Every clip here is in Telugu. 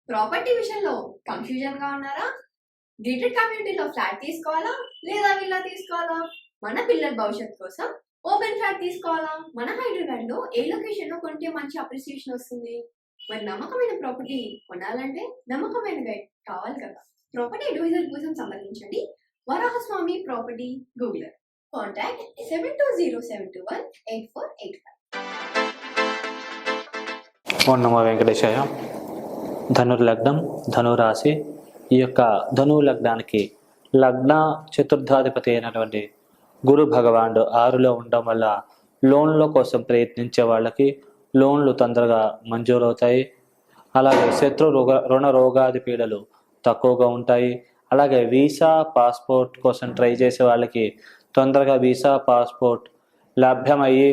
ప్రాపర్టీ విషయంలో కన్ఫ్యూజన్ గా ఉన్నారా? గేటెడ్ కమ్యూనిటీలో ఫ్లాట్ తీసుకోవాలా లేదా విల్లా తీసుకోవాలా? మన పిల్లల భవిష్యత్ కోసం ఓపెన్ ఫ్లాట్ తీసుకోవాలా? మన హైదరాబాద్ లో ఏ లొకేషన్ లో కొంటే మంచి అప్రిసియేషన్ వస్తుంది? మరి నమ్మకమైన ప్రాపర్టీ కొనాలంటే నమ్మకమైన గైడ్ కావాలి కదా. ప్రాపర్టీ అడ్వైజర్ కోసం సంప్రదించండి వరాహస్వామి ప్రాపర్టీ గూగులర్. కాంటాక్ట్ 7207218485. ఓం నమో వెంకటేశాయ. ధనుర్లగ్నం, ధనురాశి. ఈ యొక్క ధనువు లగ్నానికి లగ్న చతుర్థాధిపతి అయినటువంటి గురు భగవానుడు 6లో ఉండడం వల్ల లోన్ల కోసం ప్రయత్నించే వాళ్ళకి లోన్లు తొందరగా మంజూరవుతాయి. అలాగే శత్రు రుణ రోగాది పీడలు తక్కువగా ఉంటాయి. అలాగే వీసా పాస్పోర్ట్ కోసం ట్రై చేసే వాళ్ళకి తొందరగా వీసా పాస్పోర్ట్ లభ్యమయ్యి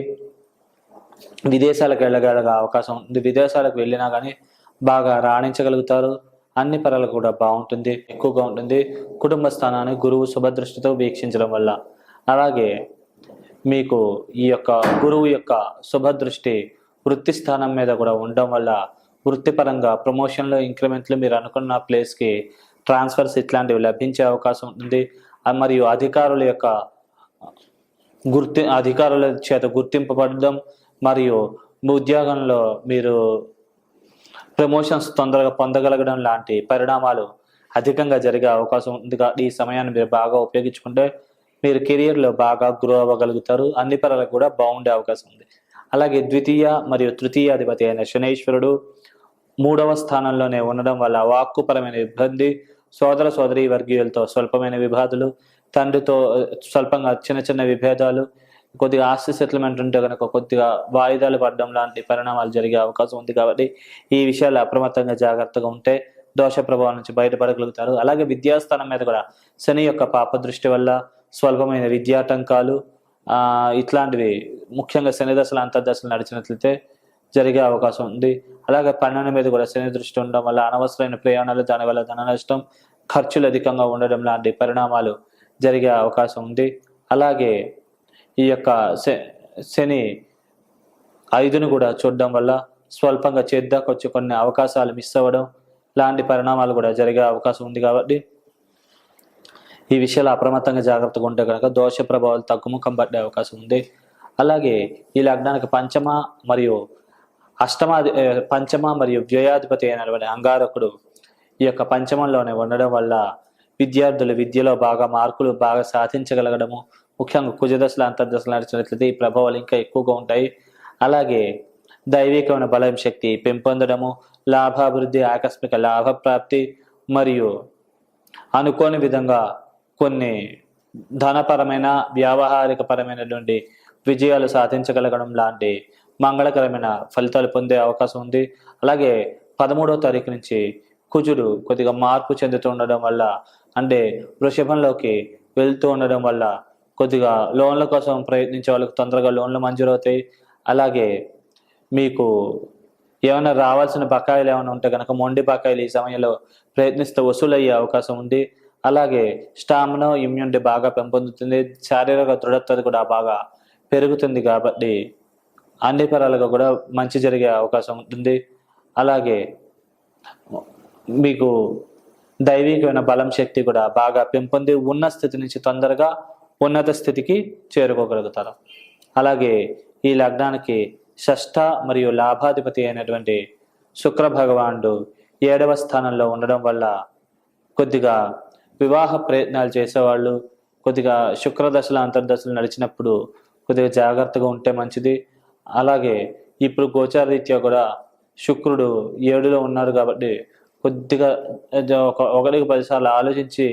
విదేశాలకు వెళ్ళగల అవకాశం ఉంది. విదేశాలకు వెళ్ళినా కానీ బాగా రాణించగలుగుతారు. అన్ని పరాలు కూడా బాగుంటుంది, ఎక్కువగా ఉంటుంది. కుటుంబ స్థానాన్ని గురువు శుభదృష్టితో వీక్షించడం వల్ల, అలాగే మీకు ఈ యొక్క గురువు యొక్క శుభదృష్టి వృత్తి స్థానం మీద కూడా ఉండడం వల్ల వృత్తిపరంగా ప్రమోషన్లు, ఇంక్రిమెంట్లు, మీరు అనుకున్న ప్లేస్కి ట్రాన్స్ఫర్స్ ఇట్లాంటివి లభించే అవకాశం ఉంటుంది. మరియు అధికారుల చేత గుర్తింపబడడం మరియు ఉద్యోగంలో మీరు ప్రమోషన్స్ తొందరగా పొందగలగడం లాంటి పరిణామాలు అధికంగా జరిగే అవకాశం ఉంది. ఈ సమయాన్ని మీరు బాగా ఉపయోగించుకుంటే మీరు కెరియర్లో బాగా గ్రో అవ్వగలుగుతారు. అన్ని పరాలకు కూడా బాగుండే అవకాశం ఉంది. అలాగే ద్వితీయ మరియు తృతీయాధిపతి అయిన శనీశ్వరుడు 3వ స్థానంలోనే ఉండడం వల్ల వాక్కుపరమైన ఇబ్బంది, సోదర సోదరీ వర్గీయులతో స్వల్పమైన విభేదాలు, తండ్రితో స్వల్పంగా చిన్న చిన్న విభేదాలు, కొద్దిగా ఆస్తి సెటిల్మెంట్ ఉంటే కనుక కొద్దిగా వాయిదాలు పడడం లాంటి పరిణామాలు జరిగే అవకాశం ఉంది. కాబట్టి ఈ విషయాలు అప్రమత్తంగా జాగ్రత్తగా ఉంటే దోష ప్రభావం నుంచి బయటపడగలుగుతారు. అలాగే విద్యాస్థానం మీద కూడా శని యొక్క పాప దృష్టి వల్ల స్వల్పమైన విద్యాటంకాలు ఇట్లాంటివి ముఖ్యంగా శని దశలు అంతర్దశలు నడిచినట్లయితే జరిగే అవకాశం ఉంది. అలాగే 12 మీద కూడా శని దృష్టి ఉండడం వల్ల అనవసరమైన ప్రయాణాలు, దానివల్ల ధన నష్టం, ఖర్చులు అధికంగా ఉండడం లాంటి పరిణామాలు జరిగే అవకాశం ఉంది. అలాగే ఈ యొక్క శని 5ను కూడా చూడడం వల్ల స్వల్పంగా చేద్దాకొచ్చి కొన్ని అవకాశాలు మిస్ అవ్వడం లాంటి పరిణామాలు కూడా జరిగే అవకాశం ఉంది. కాబట్టి ఈ విషయాలు అప్రమత్తంగా జాగ్రత్తగా ఉంటే కనుక దోష ప్రభావాలు తగ్గుముఖం పడే అవకాశం ఉంది. అలాగే ఈ లగ్నానికి పంచమ మరియు వ్యయాధిపతి అయినటువంటి అంగారకుడు ఈ యొక్క పంచమంలోనే ఉండడం వల్ల విద్యార్థులు విద్యలో బాగా మార్కులు బాగా సాధించగలగడము, ముఖ్యంగా కుజదశలు అంతర్దశలు నడిచినట్లయితే ఈ ప్రభావాలు ఇంకా ఎక్కువగా ఉంటాయి. అలాగే దైవికమైన బలం శక్తి పెంపొందడము, లాభాభివృద్ధి, ఆకస్మిక లాభప్రాప్తి మరియు అనుకోని విధంగా కొన్ని ధనపరమైన వ్యావహారిక పరమైనటువంటి విజయాలు సాధించగలగడం లాంటి మంగళకరమైన ఫలితాలు పొందే అవకాశం ఉంది. అలాగే 13వ తారీఖు నుంచి కుజుడు కొద్దిగా మార్పు చెందుతూ ఉండడం వల్ల, అంటే వృషభంలోకి వెళ్తూ ఉండడం వల్ల కొద్దిగా లోన్ల కోసం ప్రయత్నించే వాళ్ళకి తొందరగా లోన్లు మంజూరవుతాయి. అలాగే మీకు ఏమైనా రావాల్సిన బకాయిలు ఏమైనా ఉంటే కనుక మొండి బకాయిలు ఈ సమయంలో ప్రయత్నిస్తే వసూలయ్యే అవకాశం ఉంది. అలాగే స్టామినా, ఇమ్యూనిటీ బాగా పెంపొందుతుంది. శారీరక దృఢత్వం కూడా బాగా పెరుగుతుంది. కాబట్టి అన్ని పరాలుగా కూడా మంచి జరిగే అవకాశం ఉంటుంది. అలాగే మీకు దైవికమైన బలం శక్తి కూడా బాగా పెంపొంది ఉన్న స్థితి నుంచి తొందరగా ఉన్నత స్థితికి చేరుకోగలుగుతారు. అలాగే ఈ లగ్నానికి షష్ఠ మరియు లాభాధిపతి అయినటువంటి శుక్ర భగవానుడు 7వ స్థానంలో ఉండడం వల్ల కొద్దిగా వివాహ ప్రయత్నాలు చేసేవాళ్ళు కొద్దిగా శుక్రదశలు అంతర్దశలు నడిచినప్పుడు కొద్దిగా జాగ్రత్తగా ఉంటే మంచిది. అలాగే ఇప్పుడు గోచారరీత్యా కూడా శుక్రుడు 7లో ఉన్నాడు కాబట్టి కొద్దిగా 1కి 10 సార్లు ఆలోచించి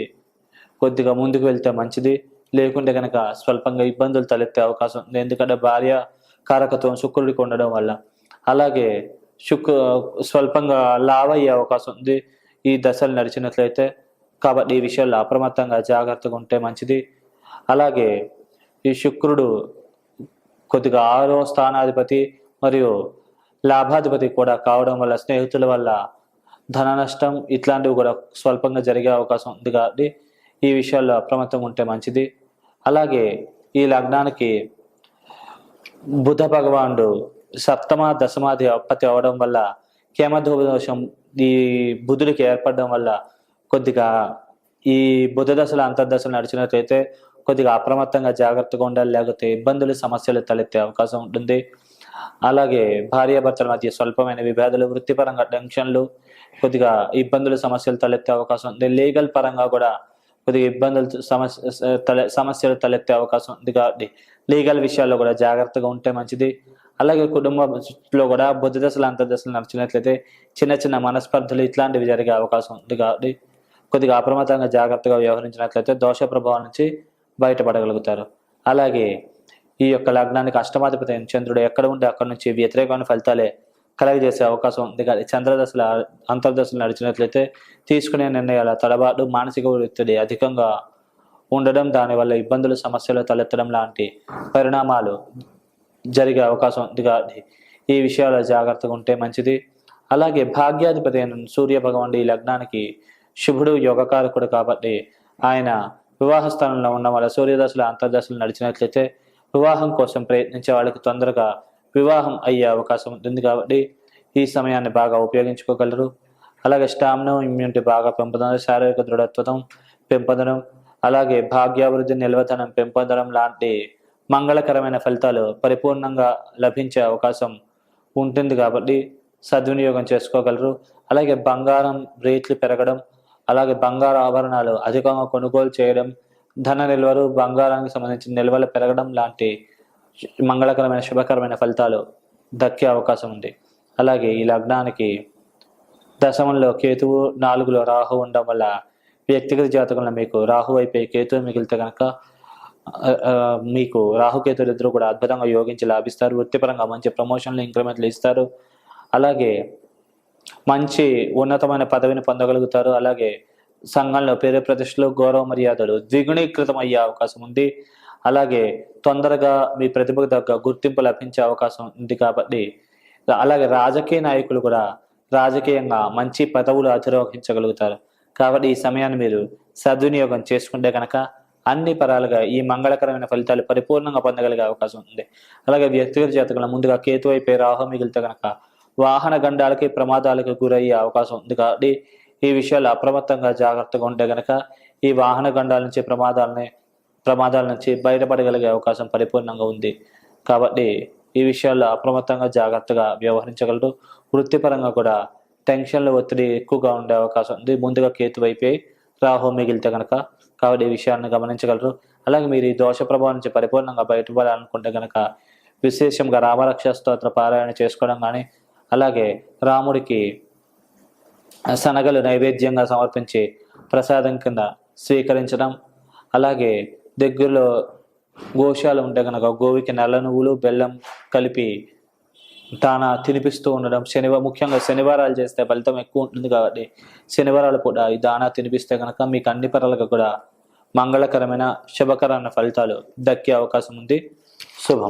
కొద్దిగా ముందుకు వెళ్తే మంచిది. లేకుంటే కనుక స్వల్పంగా ఇబ్బందులు తలెత్తే అవకాశం ఉంది. ఎందుకంటే భార్య కారకత్వం శుక్రుడికి ఉండడం వల్ల. అలాగే స్వల్పంగా లావ్ అయ్యే అవకాశం ఉంది ఈ దశలు నడిచినట్లయితే. కాబట్టి ఈ విషయాల్లో అప్రమత్తంగా జాగ్రత్తగా ఉంటే మంచిది. అలాగే ఈ శుక్రుడు కొద్దిగా 6వ స్థానాధిపతి మరియు లాభాధిపతి కూడా కావడం వల్ల స్నేహితుల వల్ల ధన నష్టం ఇట్లాంటివి కూడా స్వల్పంగా జరిగే అవకాశం ఉంది. కాబట్టి ఈ విషయాల్లో అప్రమత్తంగా ఉంటే మంచిది. అలాగే ఈ లగ్నానికి బుధ భగవానుడు 7వ దశమాధిపతి అవడం వల్ల కేమధూమ దోషం ఈ బుధుడికి ఏర్పడడం వల్ల కొద్దిగా ఈ బుధ దశలు అంతర్దశలు నడిచినట్లయితే కొద్దిగా అప్రమత్తంగా జాగ్రత్తగా ఉండాలి, లేకపోతే ఇబ్బందులు సమస్యలు తలెత్తే అవకాశం ఉంటుంది. అలాగే భార్యాభర్తల మధ్య స్వల్పమైన విభేదాలు, వృత్తిపరంగా టెన్షన్లు, కొద్దిగా ఇబ్బందులు సమస్యలు తలెత్తే అవకాశం ఉంది. లీగల్ పరంగా కూడా కొద్దిగా ఇబ్బందులు సమస్యలు తలెత్తే అవకాశం ఉంది. కాబట్టి లీగల్ విషయాల్లో కూడా జాగ్రత్తగా ఉంటే మంచిది. అలాగే కుటుంబంలో కూడా బుధ దశలు అంతర్దశలు నడిచినట్లయితే చిన్న చిన్న మనస్పర్ధలు ఇట్లాంటివి జరిగే అవకాశం ఉంది. కాబట్టి కొద్దిగా అప్రమత్తంగా జాగ్రత్తగా వ్యవహరించినట్లయితే దోష ప్రభావం నుంచి బయటపడగలుగుతారు. అలాగే ఈ యొక్క లగ్నానికి అష్టమాధిపతి అయిన చంద్రుడు ఎక్కడ ఉంటే అక్కడ నుంచి వ్యతిరేకమైన ఫలితాలే కలగజేసే అవకాశం ఉంది. కానీ చంద్రదశల అంతర్దశలు నడిచినట్లయితే తీసుకునే నిర్ణయాల తడబాటు, మానసిక ఒత్తిడి అధికంగా ఉండడం, దానివల్ల ఇబ్బందులు సమస్యలు తలెత్తడం లాంటి పరిణామాలు జరిగే అవకాశం ఉంది. కాబట్టి ఈ విషయాల్లో జాగ్రత్తగా ఉంటే మంచిది. అలాగే భాగ్యాధిపతి అయిన సూర్య భగవానుడు ఈ లగ్నానికి శుభుడు, యోగకారకుడు కాబట్టి ఆయన వివాహ స్థానంలో ఉన్న వల్ల సూర్యదశలు అంతర్దశలు నడిచినట్లయితే వివాహం కోసం ప్రయత్నించే వాళ్ళకి తొందరగా వివాహం అయ్యే అవకాశం ఉంటుంది. కాబట్టి ఈ సమయాన్ని బాగా ఉపయోగించుకోగలరు. అలాగే స్టామినా, ఇమ్యూనిటీ బాగా పెంపొందడం, శారీరక దృఢత్వం పెంపొందడం, అలాగే భాగ్యాభివృద్ధి, నిల్వతనం పెంపొందడం లాంటి మంగళకరమైన ఫలితాలు పరిపూర్ణంగా లభించే అవకాశం ఉంటుంది. కాబట్టి సద్వినియోగం చేసుకోగలరు. అలాగే బంగారం రేట్లు పెరగడం, అలాగే బంగారు ఆభరణాలు అధికంగా కొనుగోలు చేయడం, ధన నిల్వలు, బంగారానికి సంబంధించిన నిల్వలు పెరగడం లాంటి మంగళకరమైన శుభకరమైన ఫలితాలు దక్కే అవకాశం ఉంది. అలాగే ఈ లగ్నానికి దశమంలో కేతువు, 4లో రాహు ఉండడం వల్ల వ్యక్తిగత జాతకంలో మీకు రాహు అయిపోయి కేతువు మిగిలితే కనుక మీకు రాహుకేతులు ఇద్దరు కూడా అద్భుతంగా యోగించి లాభిస్తారు. వృత్తిపరంగా మంచి ప్రమోషన్లు, ఇంక్రిమెంట్లు ఇస్తారు. అలాగే మంచి ఉన్నతమైన పదవిని పొందగలుగుతారు. అలాగే సంఘంలో పేరు ప్రతిష్టలు, గౌరవ మర్యాదలు ద్విగుణీకృతం అయ్యే అవకాశం ఉంది. అలాగే తొందరగా మీ ప్రతిభకు తగ్గ గుర్తింపు లభించే అవకాశం ఉంది. కాబట్టి అలాగే రాజకీయ నాయకులు కూడా రాజకీయంగా మంచి పదవులు అధిరోహించగలుగుతారు. కాబట్టి ఈ సమయాన్ని మీరు సద్వినియోగం చేసుకుంటే కనుక అన్ని పరాలుగా ఈ మంగళకరమైన ఫలితాలు పరిపూర్ణంగా పొందగలిగే అవకాశం ఉంది. అలాగే వ్యక్తిగత జాతకంలో ముందుగా కేతు అయిపోయి రాహు మిగిలితే కనుక వాహన గండాలకి, ప్రమాదాలకు గురయ్యే అవకాశం ఉంది. కాబట్టి ఈ విషయాలు అప్రమత్తంగా జాగ్రత్తగా ఉంటే కనుక ఈ వాహన గండాల నుంచి ప్రమాదాల నుంచి బయటపడగలిగే అవకాశం పరిపూర్ణంగా ఉంది. కాబట్టి ఈ విషయాల్లో అప్రమత్తంగా జాగ్రత్తగా వ్యవహరించగలరు. వృత్తిపరంగా కూడా టెన్షన్లు, ఒత్తిడి ఎక్కువగా ఉండే అవకాశం ఉంది. ముందుగా కేతు అయిపోయి రాహు మిగిలితే కనుక కాబట్టి ఈ విషయాన్ని గమనించగలరు. అలాగే మీరు ఈ దోష ప్రభావం నుంచి పరిపూర్ణంగా బయటపడాలనుకుంటే కనుక విశేషంగా రామరక్ష స్తోత్ర పారాయణ చేసుకోవడం కానీ, అలాగే రాముడికి శనగలు నైవేద్యంగా సమర్పించి ప్రసాదం కింద స్వీకరించడం, అలాగే దగ్గరలో గోశాలు ఉంటే కనుక గోవికి నల్ల నువ్వులు, బెల్లం కలిపి దానా తినిపిస్తూ ఉండడం, ముఖ్యంగా శనివారాలు చేస్తే ఫలితం ఎక్కువ ఉంటుంది. కాబట్టి శనివారాలు కూడా ఈ దానా తినిపిస్తే కనుక మీకు అన్ని పరాలుగా కూడా మంగళకరమైన శుభకరమైన ఫలితాలు దక్కే అవకాశం ఉంది. శుభం.